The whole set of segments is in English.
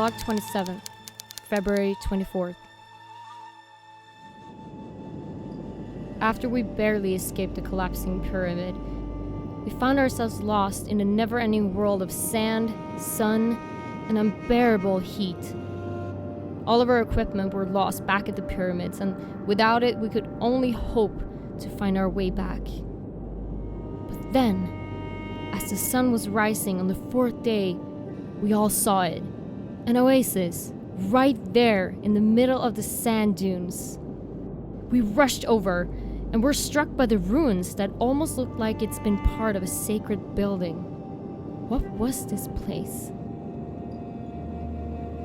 Vlog 27, February 24th. After we barely escaped the collapsing pyramid, we found ourselves lost in a never-ending world of sand, sun, and unbearable heat. All of our equipment were lost back at the pyramids, and without it, we could only hope to find our way back. But then, as the sun was rising on the fourth day, we all saw it. An oasis, right there in the middle of the sand dunes. We rushed over, and were struck by the ruins that almost looked like it's been part of a sacred building. What was this place?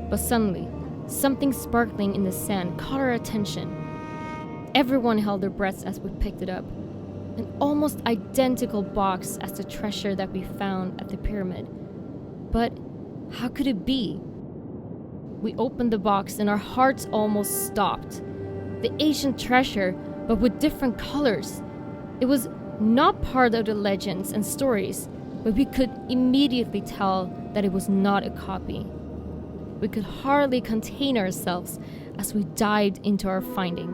But suddenly, something sparkling in the sand caught our attention. Everyone held their breaths as we picked it up. An almost identical box as the treasure that we found at the pyramid. But how could it be? We opened the box and our hearts almost stopped. The ancient treasure, but with different colors. It was not part of the legends and stories, but we could immediately tell that it was not a copy. We could hardly contain ourselves as we dived into our finding.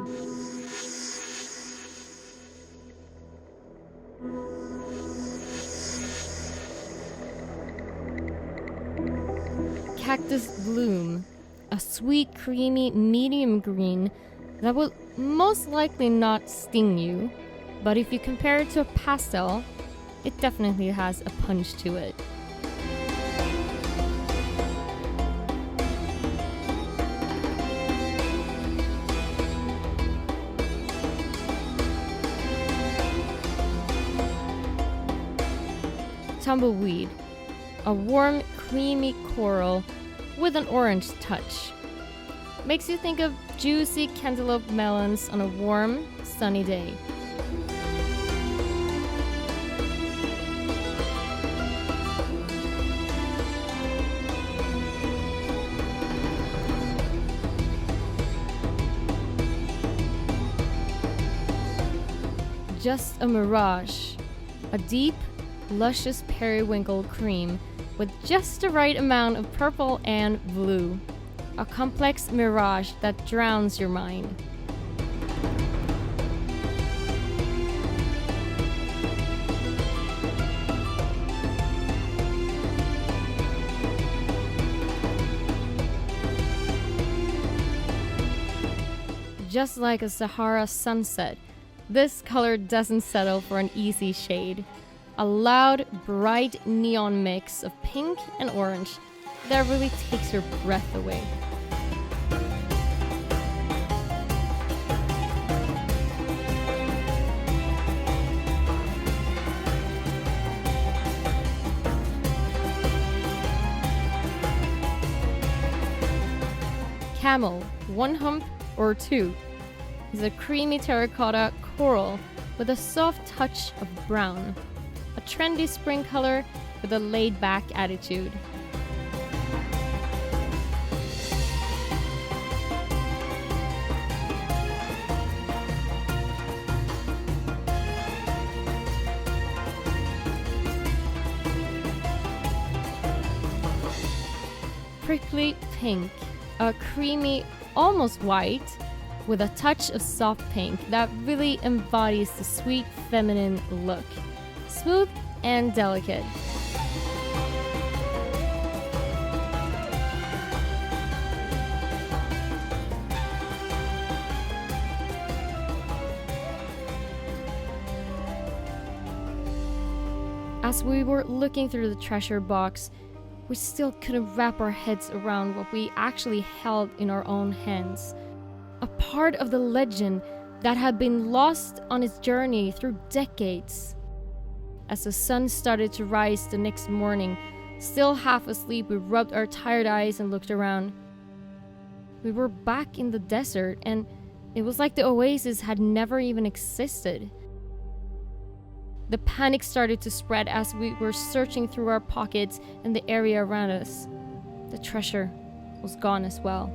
Cactus bloom, a sweet, creamy, medium green that will most likely not sting you, but if you compare it to a pastel, it definitely has a punch to it. Tumbleweed, a warm, creamy coral with an orange touch. Makes you think of juicy cantaloupe melons on a warm, sunny day. Just a mirage, a deep, luscious periwinkle cream with just the right amount of purple and blue. A complex mirage that drowns your mind. Just like a Sahara sunset, this color doesn't settle for an easy shade. A loud, bright neon mix of pink and orange that really takes your breath away. Camel, one hump or two, is a creamy terracotta coral with a soft touch of brown. A trendy spring color with a laid-back attitude. Prickly pink, a creamy, almost white, with a touch of soft pink that really embodies the sweet feminine look. Smooth and delicate. As we were looking through the treasure box, we still couldn't wrap our heads around what we actually held in our own hands. A part of the legend that had been lost on its journey through decades. As the sun started to rise the next morning, still half asleep, we rubbed our tired eyes and looked around. We were back in the desert, and it was like the oasis had never even existed. The panic started to spread as we were searching through our pockets and the area around us. The treasure was gone as well.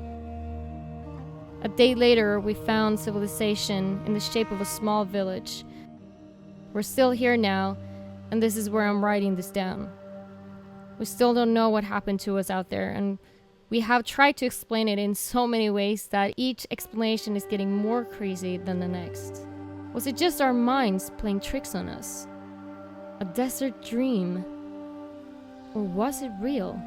A day later, we found civilization in the shape of a small village. We're still here now, and this is where I'm writing this down. We still don't know what happened to us out there, and We have tried to explain it in so many ways that each explanation is getting more crazy than the next. Was it just our minds playing tricks on us? A desert dream? Or was it real?